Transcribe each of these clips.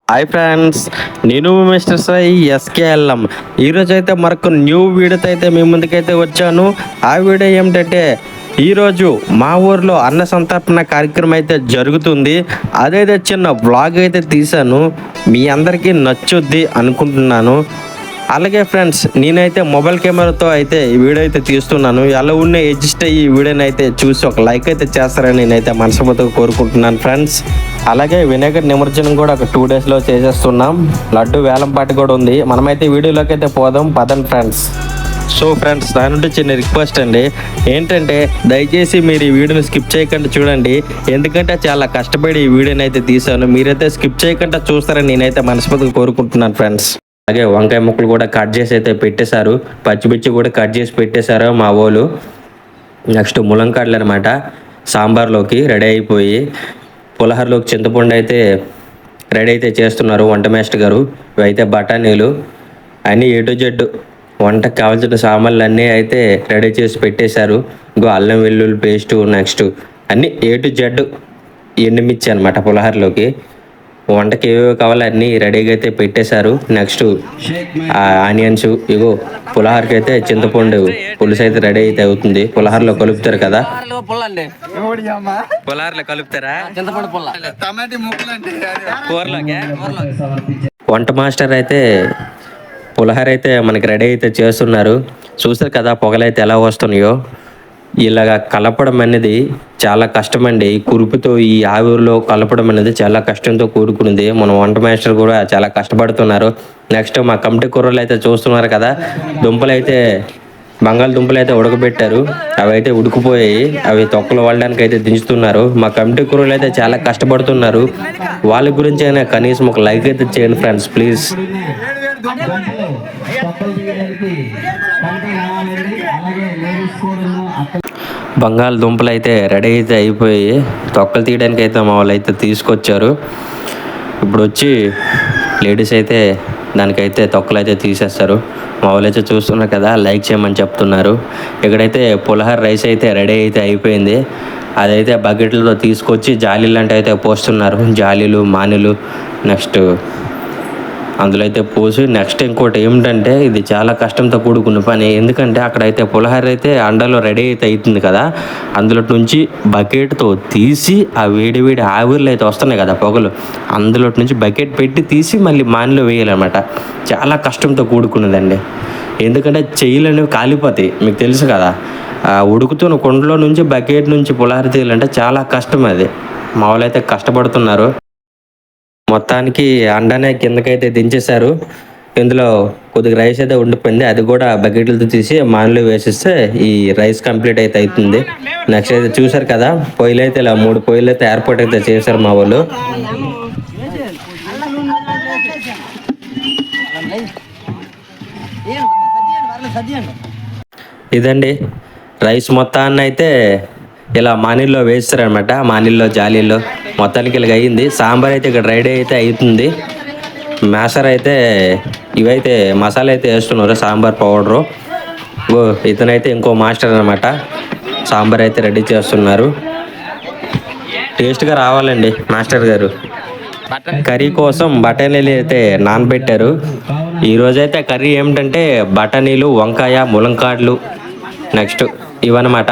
Hi friends, నేను mister సై ఎస్కేఎల్ఎం. ఈరోజు అయితే మరొక న్యూ వీడియోతో అయితే మీ ముందుకైతే వచ్చాను. ఆ వీడియో ఏమిటంటే ఈరోజు మా ఊర్లో అన్న సంతర్పణ కార్యక్రమం అయితే జరుగుతుంది. అదైతే చిన్న వ్లాగ్ అయితే తీశాను. మీ అందరికీ నచ్చుద్ది అనుకుంటున్నాను. అలాగే ఫ్రెండ్స్, నేనైతే మొబైల్ కెమెరాతో అయితే ఈ వీడియో అయితే తీస్తున్నాను. ఎలా ఉన్న ఎడ్జిస్ట్ అయ్యి ఈ వీడియోని అయితే చూసి ఒక లైక్ అయితే చేస్తారని నేనైతే మనస్ఫూర్తిగా కోరుకుంటున్నాను ఫ్రెండ్స్. అలాగే వినాయకుడి నిమజ్జనం కూడా ఒక 2 డేస్లో చేసేస్తున్నాం. లడ్డు వేలంపాటి కూడా ఉంది. మనమైతే వీడియోలోకి అయితే పోదాం పదండి ఫ్రెండ్స్. సో ఫ్రెండ్స్, దాని నుండి చిన్న రిక్వెస్ట్ అండి. ఏంటంటే దయచేసి మీరు ఈ వీడియోని స్కిప్ చేయకుండా చూడండి. ఎందుకంటే చాలా కష్టపడి ఈ వీడియోని అయితే తీశాను. మీరైతే స్కిప్ చేయకుండా చూస్తారని నేనైతే మనస్ఫూర్తిగా కోరుకుంటున్నాను ఫ్రెండ్స్. అలాగే వంకాయ ముక్కలు కూడా కట్ చేసి అయితే పెట్టేశారు. పచ్చిమిర్చి కూడా కట్ చేసి పెట్టేశారు మా వాళ్ళు. నెక్స్ట్ ములంకాడలు అనమాట సాంబార్లోకి రెడీ అయిపోయి, పులహర్లోకి చింతపండు అయితే రెడీ అయితే చేస్తున్నారు వంట మాస్టర్ గారు. ఇవైతే బఠానీలు అన్నీ ఏ టు జెడ్ వంటకు కావాల్సిన సామాన్లు అన్నీ అయితే రెడీ చేసి పెట్టేశారు. ఇంకో అల్లం వెల్లుల్లి పేస్టు, నెక్స్ట్ అన్నీ ఏ టు జెడ్ ఎండుమిర్చి అనమాట పులహర్లోకి. వంటకి ఏవేవి కావాలో అన్నీ రెడీగా అయితే పెట్టేశారు. నెక్స్ట్ ఆనియన్స్, ఇగో పులహారకి అయితే చింతపండు పులుసు అయితే రెడీ అయితే అవుతుంది. పులహారలో కలుపుతారు కదా, పులహారలో కలుపుతారా కూరలోకి. వంట మాస్టర్ అయితే పులహార అయితే మనకి రెడీ అయితే చేస్తున్నారు. చూసారు కదా పొగలైతే ఎలా వస్తున్నాయో. ఇలాగా కలపడం అనేది చాలా కష్టమండి. కురుపుతో ఈ ఆవిరిలో కలపడం అనేది చాలా కష్టంతో కూడుకున్నది. మన వంట మాస్టర్ కూడా చాలా కష్టపడుతున్నారు. నెక్స్ట్ మా కమిటీ కూరలు అయితే చూస్తున్నారు కదా, దుంపలు అయితే బంగాళదుంపలు అయితే ఉడకబెట్టారు. అవి అయితే ఉడికిపోయాయి. అవి తొక్కలు వాళ్ళడానికి అయితే దించుతున్నారు. మా కమిటీ కూరలు అయితే చాలా కష్టపడుతున్నారు. వాళ్ళ గురించి అయినా కనీసం ఒక లైక్ అయితే చేయండి ఫ్రెండ్స్ ప్లీజ్. బంగాళదుంపలు అయితే రెడీ అయితే అయిపోయి తొక్కలు తీయడానికి అయితే మా వాళ్ళు అయితే తీసుకొచ్చారు. ఇప్పుడు వచ్చి లేడీస్ అయితే దానికైతే తొక్కలు అయితే తీసేస్తారు. మా వాళ్ళు అయితే చూస్తున్నారు కదా, లైక్ చేయమని చెప్తున్నారు. ఇక్కడైతే పులిహోర రైస్ అయితే రెడీ అయితే అయిపోయింది. అదైతే బకెట్లతో తీసుకొచ్చి జాలీలు అంటే అయితే పోస్తున్నారు. జాలీలు, మానులు, నెక్స్ట్ అందులో అయితే పోసి, నెక్స్ట్ ఇంకోటి ఏమిటంటే ఇది చాలా కష్టంతో కూడుకున్న పని. ఎందుకంటే అక్కడైతే పులిహోర అయితే అండలో రెడీ అయితే అవుతుంది కదా, అందులో నుంచి బకెట్తో తీసి ఆ వేడి వేడి ఆవిర్లు అయితే వస్తున్నాయి కదా పొగలు, అందులో నుంచి బకెట్ పెట్టి తీసి మళ్ళీ మానిలో వేయాలన్నమాట. చాలా కష్టంతో కూడుకున్నదండి. ఎందుకంటే చెయ్యిలు అనేవి కాలిపోతాయి, మీకు తెలుసు కదా. ఉడుకుతున్న కుండలో నుంచి బకెట్ నుంచి పులిహోర తీయాలంటే చాలా కష్టం. అది మా వాళ్ళు అయితే కష్టపడుతున్నారు. మొత్తానికి అండానే కిందకైతే దించేశారు. ఇందులో కొద్దిగా రైస్ అయితే ఉండిపోయింది. అది కూడా బకెట్లతో తీసి మాన్లో వేసిస్తే ఈ రైస్ కంప్లీట్ అయితే అవుతుంది. నెక్స్ట్ అయితే చూసారు కదా, పొయ్యిలు అయితే ఇలా 3 పొయ్యిలు అయితే ఏర్పాటు అయితే చేశారు మా వాళ్ళు. ఇదండి రైస్ మొత్తాన్ని అయితే ఇలా మానిల్లో వేస్తారనమాట. మానిల్లో, జాలీల్లో మొత్తానికి ఇలాగ అయ్యింది. సాంబార్ అయితే ఇక్కడ రెడీ అయితే అవుతుంది. మేసర్ అయితే ఇవైతే మసాలా అయితే వేస్తున్నారు, సాంబార్ పౌడరు. ఇతనైతే ఇంకో మాస్టర్ అనమాట, సాంబార్ అయితే రెడీ చేస్తున్నారు. టేస్ట్గా రావాలండి మాస్టర్ గారు. కర్రీ కోసం బఠానీలు అయితే నానబెట్టారు. ఈరోజైతే కర్రీ ఏమిటంటే బఠానీలు, వంకాయ, ములంకాడలు, నెక్స్ట్ ఇవన్నమాట.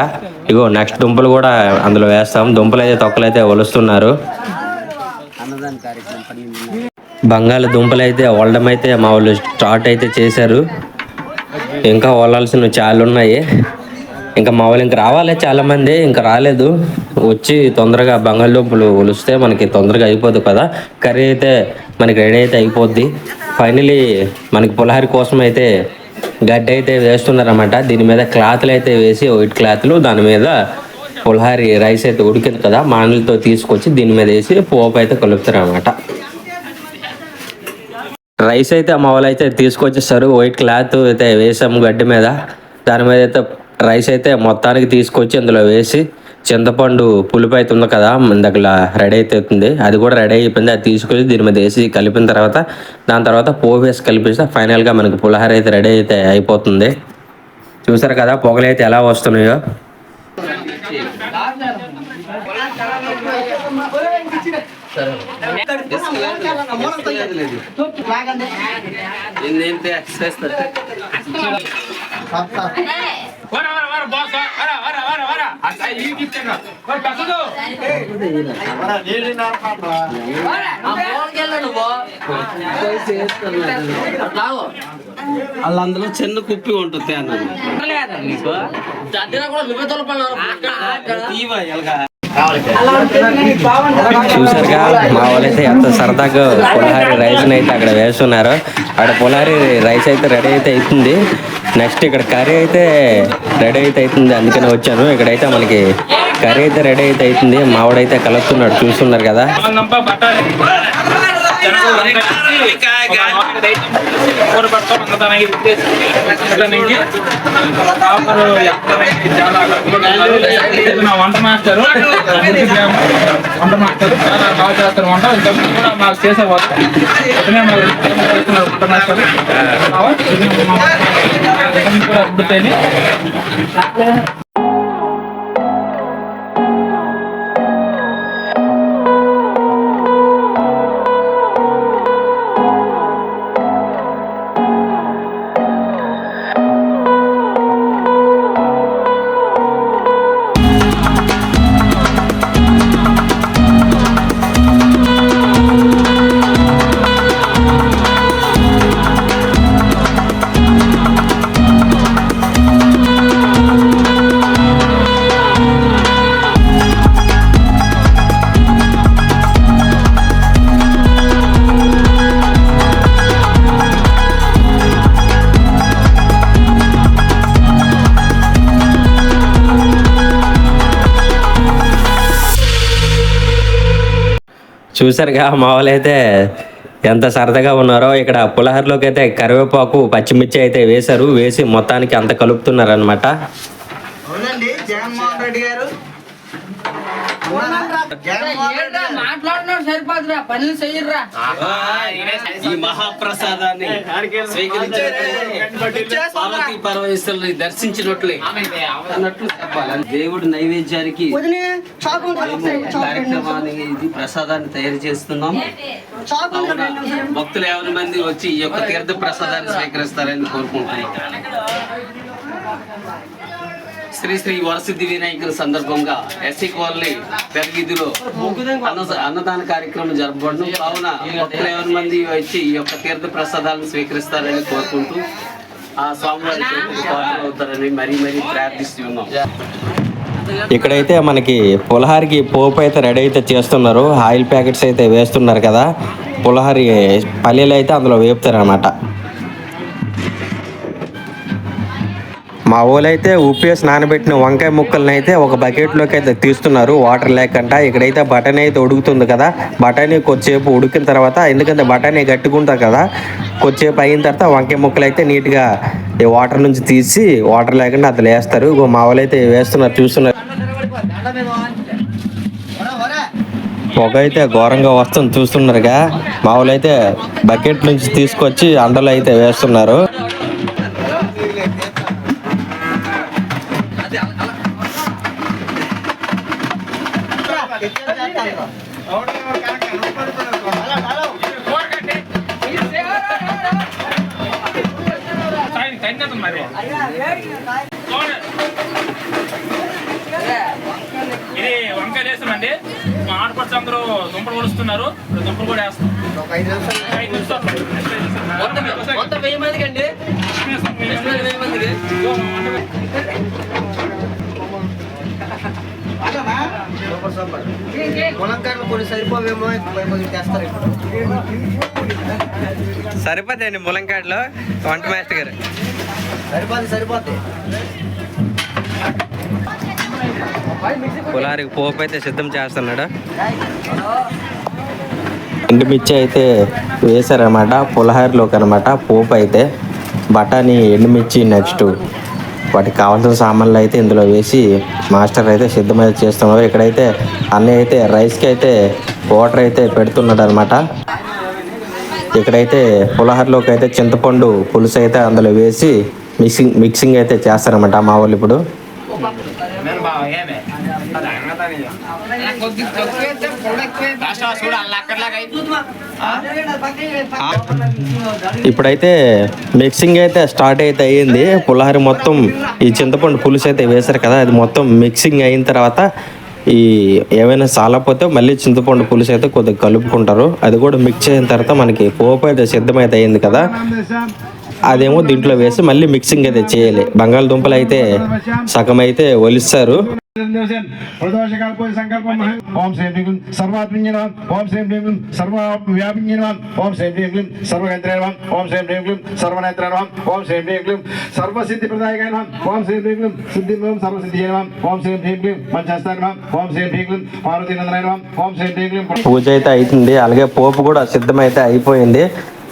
ఇగో నెక్స్ట్ దుంపలు కూడా అందులో వేస్తాం. దుంపలు అయితే తొక్కలు అయితే ఒలుస్తున్నారు. బంగాళదుంపలు అయితే వలడం అయితే మా వాళ్ళు స్టార్ట్ అయితే చేశారు. ఇంకా వలాల్సినవి చాలా ఉన్నాయి. ఇంకా మా వాళ్ళు ఇంకా రావాలి చాలామంది, ఇంకా రాలేదు. వచ్చి తొందరగా బంగాళదుంపలు ఒలిస్తే మనకి తొందరగా అయిపోద్ది కదా, కర్రీ అయితే మనకి రెడీ అయితే అయిపోద్ది. ఫైనలీ మనకి పులిహోర కోసం అయితే గడ్డి అయితే వేస్తున్నారన్నమాట. దీని మీద క్లాత్లు అయితే వేసి, వైట్ క్లాత్లు, దాని మీద పులిహోర రైస్ అయితే ఉడికింది కదా మానులతో తీసుకొచ్చి దీని మీద వేసి పోపు అయితే కలుపుతారు అన్నమాట. రైస్ అయితే మా వాళ్ళు అయితే తీసుకొచ్చేస్తారు. వైట్ క్లాత్ అయితే వేసాము గడ్డి మీద. దాని మీద అయితే రైస్ అయితే మొత్తానికి తీసుకొచ్చి అందులో వేసి, చింతపండు పులుపు అయితే ఉంది కదా ఇందాక రెడీ అయితే అవుతుంది, అది కూడా రెడీ అయిపోయింది. అది తీసుకొచ్చి దీని మీద వేసి కలిపిన తర్వాత, దాని తర్వాత పోపు వేసి కలిపిస్తే ఫైనల్గా మనకి పులిహోర అయితే రెడీ అయితే అయిపోతుంది. చూసారు కదా పొగలు అయితే ఎలా వస్తున్నాయో. అందులో చిన్న కుప్పి ఉంటుంది నీకు చూసారుగా మా వాళ్ళైతే ఎంత సరదాగా పులహారి రైస్ని అయితే అక్కడ వేస్తున్నారు. అక్కడ పులహారి రైస్ అయితే రెడీ అయితే అవుతుంది. నెక్స్ట్ ఇక్కడ కర్రీ అయితే రెడీ అయితే అవుతుంది. అందుకనే వచ్చాను. ఇక్కడైతే మనకి కర్రీ అయితే రెడీ అయితే అవుతుంది. మావాడైతే కలుపుతున్నాడు, చూస్తున్నారు కదా. వంట మాస్టర్ చాలా బాగా చేస్తారు వంట. ఇంతకుముందు కూడా మాకు చేసే వంట మాస్టర్ కూడా ఉడితేనే చూసారుగా మా వాళ్ళైతే ఎంత సరదాగా ఉన్నారో. ఇక్కడ పులహారలోకి అయితే కరివేపాకు పచ్చిమిర్చి అయితే వేశారు. వేసి మొత్తానికి అంత కలుపుతున్నారు అనమాట. అవునండి, జగన్మోహన్ రెడ్డి గారు మాట్లాడినాడు సరిపోతురా, పనులు చెయ్యర్రా. ఈ మహాప్రసాదాన్ని పార్వతీ పరమేశ్వరుని దర్శించినట్లే అన్నట్లు చెప్పాలి. దేవుడి నైవేద్యానికి కార్యక్రమానికి ఇది ప్రసాదాన్ని తయారు చేస్తున్నాం. భక్తులు ఎవరి మంది వచ్చి ఈ యొక్క తీర్థ ప్రసాదాన్ని స్వీకరిస్తారని కోరుకుంటున్నాం. శ్రీ శ్రీ వరసిద్ధి వినాయకుల సందర్భంగా ఎస్సీ కాలనీ పెద్దగిదిలో అన్నదాన కార్యక్రమం జరపబడను. కావున భక్తులు ఎవరి మంది వచ్చి ఈ యొక్క తీర్థ ప్రసాదాలను స్వీకరిస్తారని కోరుకుంటూ ఆ స్వామివారి అవుతారని మరీ ప్రార్థిస్తున్నాం. ఇక్కడైతే మనకి పులహారికి పోపు అయితే రెడీ అయితే చేస్తున్నారు. ఆయిల్ ప్యాకెట్స్ అయితే వేస్తున్నారు కదా. పులహారి పల్లీలు అయితే అందులో వేపుతారు అనమాట. మా ఊళ్ళైతే ఉప్పేసి నానబెట్టిన వంకాయ ముక్కల్ని అయితే ఒక బకెట్లోకి అయితే తీస్తున్నారు, వాటర్ లేకుండా. ఇక్కడైతే బఠానీ అయితే ఉడుకుతుంది కదా. బఠానీ కొద్దిసేపు ఉడికిన తర్వాత, ఎందుకంటే బఠానీ గట్టుకుంటుంది కదా, కొద్దిసేపు అయిన తర్వాత వంకాయ ముక్కలు అయితే నీట్గా ఈ వాటర్ నుంచి తీసి వాటర్ లేకుండా అతను వేస్తారు. మా వాళ్ళైతే వేస్తున్నారు, చూస్తున్నారు. పొగ అయితే ఘోరంగా వస్తుంది, చూస్తున్నారుగా. మా వాళ్ళైతే బకెట్ నుంచి తీసుకొచ్చి అండలో అయితే వేస్తున్నారు. ఇది వంకాయ వేస్తామండి. మా ఆడపడుచు అందరూ దుంపలు కొలుస్తున్నారు. దుంపలు కూడా వేస్తాం. సరిపోతాయండి ములంకాడలో వంట మాస్టర్ గారు. సరిపోద్ది. పులారికి పోపు అయితే సిద్ధం చేస్తున్నాడు. ఎండుమిర్చి అయితే వేశారనమాట పులహారిలోకి అనమాట. పోపు అయితే బఠానీ, ఎండుమిర్చి, నెక్స్ట్ వాటికి కావాల్సిన సామాన్లు అయితే ఇందులో వేసి మాస్టర్ అయితే సిద్ధమైతే చేస్తున్నారు. ఇక్కడైతే అన్నయ్య అయితే రైస్కి అయితే వాటర్ అయితే పెడుతున్నాడు అనమాట. ఇక్కడైతే పులహారిలోకి అయితే చింతపండు పులుసు అయితే అందులో వేసి మిక్సింగ్ అయితే చేస్తారన్నమాట మా వాళ్ళు. ఇప్పుడు కొద్దిగా తక్కువ అయితే పొడ ఎక్కువ ఇప్పుడైతే మిక్సింగ్ అయితే స్టార్ట్ అయితే అయ్యింది. పులిహోర మొత్తం ఈ చింతపండు పులుసు అయితే వేశారు కదా, అది మొత్తం మిక్సింగ్ అయిన తర్వాత ఈ ఏమైనా సాలపోతే మళ్ళీ చింతపండు పులుసు అయితే కొద్దిగా కలుపుకుంటారు. అది కూడా మిక్స్ అయిన తర్వాత మనకి పోపు అయితే సిద్ధమైతే అయ్యింది కదా, అదేమో దీంట్లో వేసి మళ్ళీ మిక్సింగ్ అయితే చేయాలి. బంగాళదుంపలు అయితే సగం అయితే ఒలిస్తారు. ఓం శ్రీ హ్రీం సర్వాత్మన్యవాన్ ఓం శ్రీ హ్రీం సర్వవ్యాపిన్యవాన్ ఓం శ్రీ హ్రీం సర్వయంత్రేవాన్ ఓం శ్రీ హ్రీం సర్వనేత్రేవాన్ ఓం శ్రీ హ్రీం సర్వసిద్ధి ప్రదాయకాయవాన్ ఓం శ్రీ హ్రీం సిద్ధిం సర్వసిద్ధియేవాన్ ఓం శ్రీ హ్రీం పంచహస్తాయవాన్ ఓం శ్రీ హ్రీం పార్వతీనందనాయవాన్ ఓం శ్రీ హ్రీం. పూజ అయితే అవుతుంది, అలాగే పోపు కూడా సిద్ధమైతే అయిపోయింది.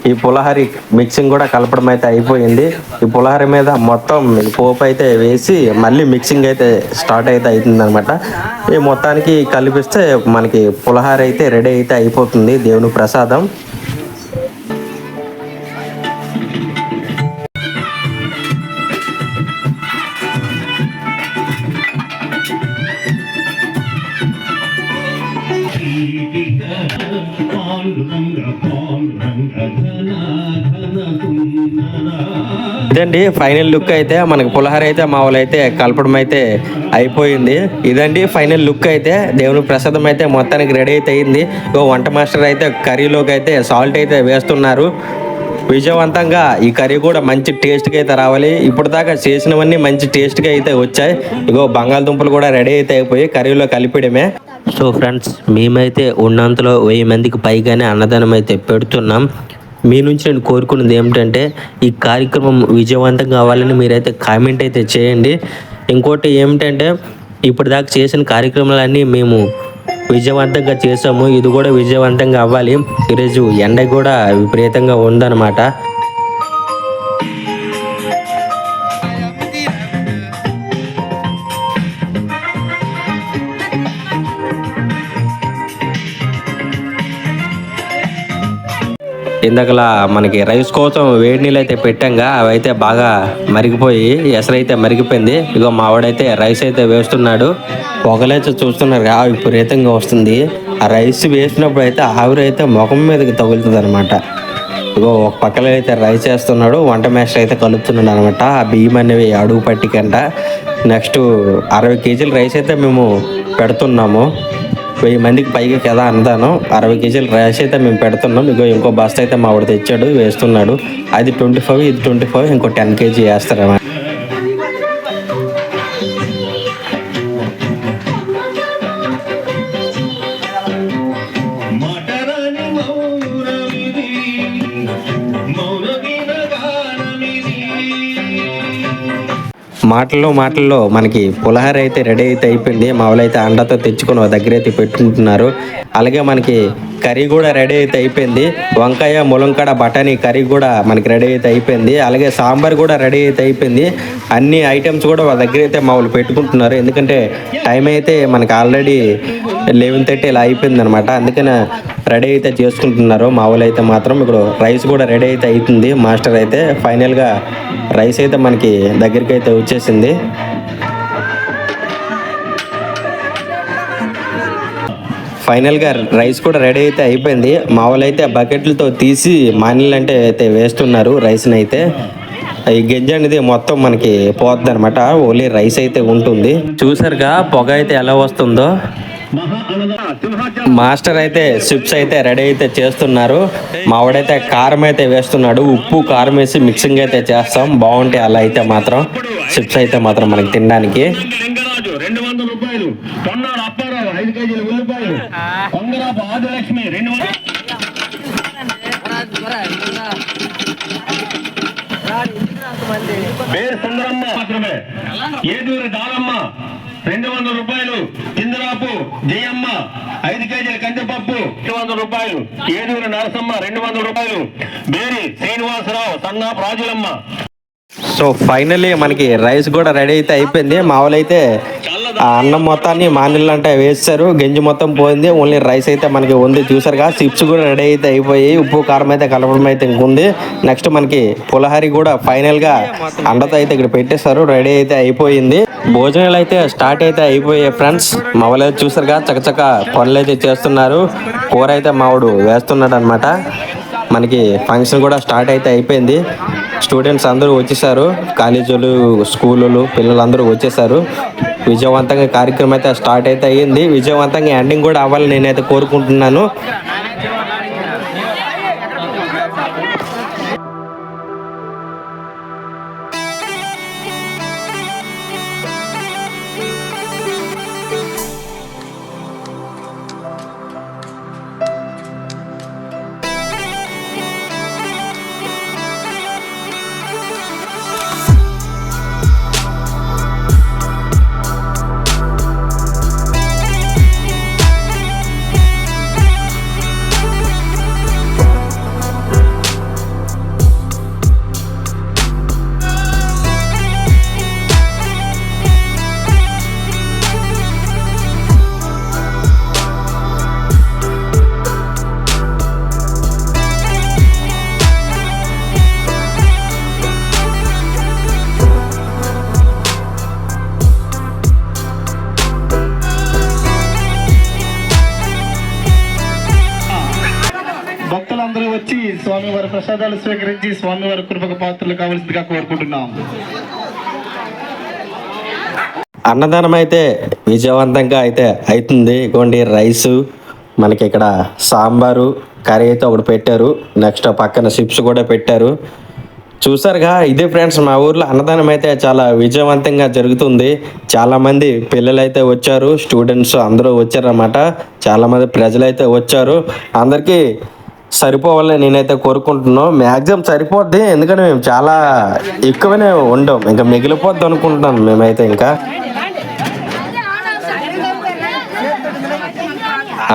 ఈ పులిహోర మిక్సింగ్ కూడా కలపడం అయితే అయిపోయింది. ఈ పులిహోర మీద మొత్తం ఈ పోపు అయితే వేసి మళ్ళీ మిక్సింగ్ అయితే స్టార్ట్ అయితే అవుతుంది అనమాట. ఈ మొత్తానికి కలిపిస్తే మనకి పులిహోర అయితే రెడీ అయితే అయిపోతుంది, దేవుని ప్రసాదం. ఇదండి ఫైనల్ లుక్ అయితే మనకి పులిహోర అయితే మా వాళ్ళు అయితే కలపడం అయితే అయిపోయింది. ఇదండి ఫైనల్ లుక్ అయితే దేవుని ప్రసాదం అయితే మొత్తానికి రెడీ అయితే అయింది. వంట మాస్టర్ అయితే కర్రీలోకి అయితే సాల్ట్ అయితే వేస్తున్నారు. విజయవంతంగా ఈ కర్రీ కూడా మంచి టేస్ట్గా అయితే రావాలి. ఇప్పుడు దాకా చేసినవన్నీ మంచి టేస్ట్గా అయితే వచ్చాయి. బంగాళదుంపలు కూడా రెడీ అయితే అయిపోయి కర్రీలో కలిపడమే. సో ఫ్రెండ్స్, మేమైతే ఉన్నంతలో 1000 మందికి పైగానే అన్నదానం అయితే పెడుతున్నాం. మీ నుంచి నేను కోరుకున్నది ఏమిటంటే ఈ కార్యక్రమం విజయవంతంగా కావాలని మీరైతే కామెంట్ అయితే చేయండి. ఇంకోటి ఏమిటంటే ఇప్పుడు దాకా చేసిన కార్యక్రమాలన్నీ మేము విజయవంతంగా చేసాము, ఇది కూడా విజయవంతంగా అవ్వాలి. ఈరోజు ఎండ కూడా విపరీతంగా ఉందన్నమాట. ఇందాకలా మనకి రైస్ కోసం వేడి నీళ్ళు అయితే పెట్టాంగా, అవి అయితే బాగా మరిగిపోయి ఎసరైతే మరిగిపోయింది. మావాడైతే రైస్ అయితే వేస్తున్నాడు. పొగలైతే చూస్తున్నారు విపరీతంగా వస్తుంది. ఆ రైస్ వేసినప్పుడు అయితే ఆవిరైతే ముఖం మీదకి తగులుతుంది అనమాట. ఒక పక్కన అయితే రైస్ వేస్తున్నాడు, వంట మేస్టర్ అయితే కలుపుతున్నాడు అనమాట. ఆ బియ్యం అనేవి అడుగు పట్టికంట. నెక్స్ట్ 60 కేజీల రైస్ అయితే మేము పెడుతున్నాము. 1000 మందికి పైగా కదా అన్నదానం. 60 కేజీల రైస్ అయితే మేము పెడుతున్నాం. ఇంకో బస్తా అయితే మా వాడు తెచ్చాడు, వేస్తున్నాడు. అది 25, ఇది 25, ఇంకో 10 కేజీ వేస్తారన్నమాట. మాటల్లో మనకి పులిహోర అయితే రెడీ అయితే అయిపోయింది. మా వాళ్ళు అయితే అండతో తెచ్చుకొని దగ్గర అయితే పెట్టుకుంటున్నారు. అలాగే మనకి కర్రీ కూడా రెడీ అయితే అయిపోయింది. వంకాయ ములంకాడ బఠానీ కర్రీ కూడా మనకి రెడీ అయితే అయిపోయింది. అలాగే సాంబార్ కూడా రెడీ అయితే అయిపోయింది. అన్ని ఐటమ్స్ కూడా వాళ్ళ దగ్గర అయితే మా వాళ్ళు పెట్టుకుంటున్నారు. ఎందుకంటే టైం అయితే మనకి ఆల్రెడీ 11:30 ఇలా అయిపోయింది అనమాట. అందుకనే రెడీ అయితే చేసుకుంటున్నారు మా వాళ్ళు అయితే మాత్రం. ఇప్పుడు రైస్ కూడా రెడీ అయితే అవుతుంది. మాస్టర్ అయితే ఫైనల్గా రైస్ అయితే మనకి దగ్గరికి అయితే వచ్చేసింది. ఫైనల్గా రైస్ కూడా రెడీ అయితే అయిపోయింది. మా వాళ్ళు అయితే బకెట్లతో తీసి మానిల్ అంటే అయితే వేస్తున్నారు రైస్ని అయితే. ఈ గింజ అనేది మొత్తం మనకి పోద్ది అనమాట, ఓన్లీ రైస్ అయితే ఉంటుంది. చూసారుగా పొగ అయితే ఎలా వస్తుందో. మాస్టర్ అయితే చిప్స్ అయితే రెడీ అయితే చేస్తున్నారు. మావాడైతే కారం అయితే వేస్తున్నాడు. ఉప్పు కారం వేసి మిక్సింగ్ అయితే చేస్తాం, బాగుంటాయి అలా అయితే మాత్రం చిప్స్ అయితే మాత్రం మనకి తినడానికి. 200 రూపాయలు, పొన్నాడు అప్పారావు 5 కేజీలు ఉల్లిపాయలు, కొంగరాపు ఆదిలక్ష్మి 200. పేరు సుందరమ్మ మాత్రమే. ఏదూరి దానమ్మ 200 రూపాయలు. కిందరాపు జయమ్మ 5 కేజీల కందిపప్పు 200 రూపాయలు. ఏదూరి నరసమ్మ 200 రూపాయలు. బేరి శ్రీనివాసరావు సన్నాపు రాజులమ్మ. సో ఫైనల్లీ మనకి రైస్ కూడా రెడీ అయితే అయిపోయింది. మా వాళ్ళు అయితే ఆ అన్నం మొత్తాన్ని మానిళ్ళు అంటే వేస్తారు, గంజి మొత్తం పోయింది, ఓన్లీ రైస్ అయితే మనకి ఉంది. చూసారుగా చిప్స్ కూడా రెడీ అయితే అయిపోయి, ఉప్పు కారం అయితే కలపడం అయితే ఇంకుంది. నెక్స్ట్ మనకి పులహరి కూడా ఫైనల్ గా అండతో అయితే ఇక్కడ పెట్టేస్తారు, రెడీ అయితే అయిపోయింది. భోజనాలు అయితే స్టార్ట్ అయితే అయిపోయాయి ఫ్రెండ్స్. మా వాళ్ళు చూసారుగా చకచక పనులు అయితే చేస్తున్నారు. కూర అయితే మావాడు వేస్తున్నాడు అనమాట. మనకి ఫంక్షన్ కూడా స్టార్ట్ అయితే అయిపోయింది. స్టూడెంట్స్ అందరూ వచ్చేసారు, కాలేజీలు స్కూళ్ళు పిల్లలందరూ వచ్చేసారు. విజయవంతంగా కార్యక్రమం అయితే స్టార్ట్ అయితే అయ్యింది. విజయవంతంగా ఎండింగ్ కూడా అవ్వాలని నేనైతే కోరుకుంటున్నాను. భక్తులందరూ వచ్చి స్వామివారి ప్రసాదాలు స్వీకరించి స్వామివారి కృపకు పాత్రలు కావాల్సిందిగా కోరుకుంటున్నాం. అన్నదానం అయితే విజయవంతంగా అయితే అవుతుంది. ఇగోండి రైసు, మనకి ఇక్కడ సాంబారు కర్రీ అయితే ఒకటి పెట్టారు. నెక్స్ట్ పక్కన చిప్స్ కూడా పెట్టారు. చూసారుగా, ఇదే ఫ్రెండ్స్ మా ఊర్లో అన్నదానం అయితే చాలా విజయవంతంగా జరుగుతుంది. చాలామంది పిల్లలు అయితే వచ్చారు, స్టూడెంట్స్ అందరూ వచ్చారన్నమాట. చాలామంది ప్రజలు అయితే వచ్చారు. అందరికీ సరిపోవాలని నేనైతే కోరుకుంటున్నాను. మ్యాక్సిమం సరిపోద్ది, ఎందుకంటే మేము చాలా ఎక్కువనే ఉండం, ఇంకా మిగిలిపోద్ది అనుకుంటున్నాను మేమైతే. ఇంకా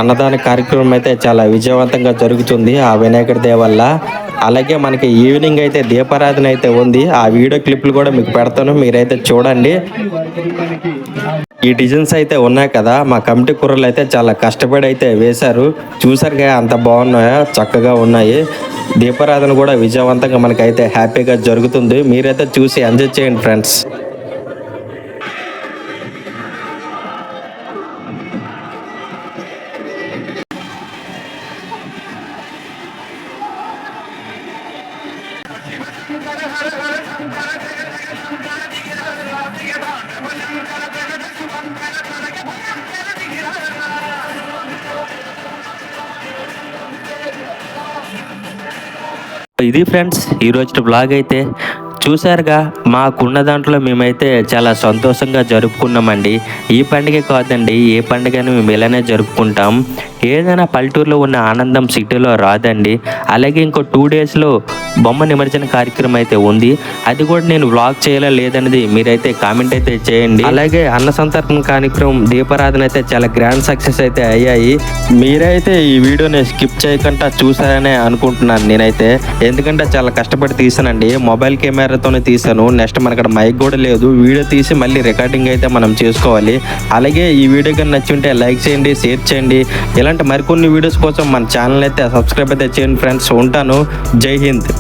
అన్నదాన కార్యక్రమం అయితే చాలా విజయవంతంగా జరుగుతుంది ఆ వినాయకుడి దయ వల్ల. అలాగే మనకి ఈవినింగ్ అయితే దీపారాధన అయితే ఉంది. ఆ వీడియో క్లిప్లు కూడా మీకు పెడతాను, మీరైతే చూడండి. ఈ డిజైన్స్ అయితే ఉన్నాయి కదా, మా కమిటీ కుర్రలు అయితే చాలా కష్టపడి అయితే వేశారు. చూసారుగా అంత బాగున్నాయా, చక్కగా ఉన్నాయి. దీపారాధన కూడా విజయవంతంగా మనకైతే హ్యాపీగా జరుగుతుంది. మీరైతే చూసి ఎంజాయ్ చేయండి ఫ్రెండ్స్. ఇది ఫ్రెండ్స్ ఈరోజు బ్లాగ్ అయితే. చూసారుగా, మాకున్న దాంట్లో మేమైతే చాలా సంతోషంగా జరుపుకున్నామండి. ఈ పండుగ కాదండి, ఏ పండుగను మేము ఇలానే జరుపుకుంటాం. ఏదైనా పల్లెటూరులో ఉన్న ఆనందం సిటీలో రాదండి. అలాగే ఇంకో 2 డేస్లో బొమ్మ నిమజ్జన కార్యక్రమం అయితే ఉంది. అది కూడా నేను వ్లాగ్ చేయాలా లేదనేది మీరైతే కామెంట్ అయితే చేయండి. అలాగే అన్న సంతర్పణ కార్యక్రమం, దీపారాధన అయితే చాలా గ్రాండ్ సక్సెస్ అయితే అయ్యాయి. మీరైతే ఈ వీడియోని స్కిప్ చేయకుండా చూసారనే అనుకుంటున్నాను నేనైతే. ఎందుకంటే చాలా కష్టపడి తీసానండి, మొబైల్ కెమెరాతోనే తీసాను. నెక్స్ట్ మనకి అక్కడ మైక్ కూడా లేదు, వీడియో తీసి మళ్ళీ రికార్డింగ్ అయితే మనం చేసుకోవాలి. అలాగే ఈ వీడియో కానీ నచ్చుంటే లైక్ చేయండి, షేర్ చేయండి. ఇలాంటి మరికొన్ని వీడియోస్ కోసం మన ఛానల్ అయితే సబ్స్క్రైబ్ అయితే చేయండి ఫ్రెండ్స్. ఉంటాను. జై హింద్.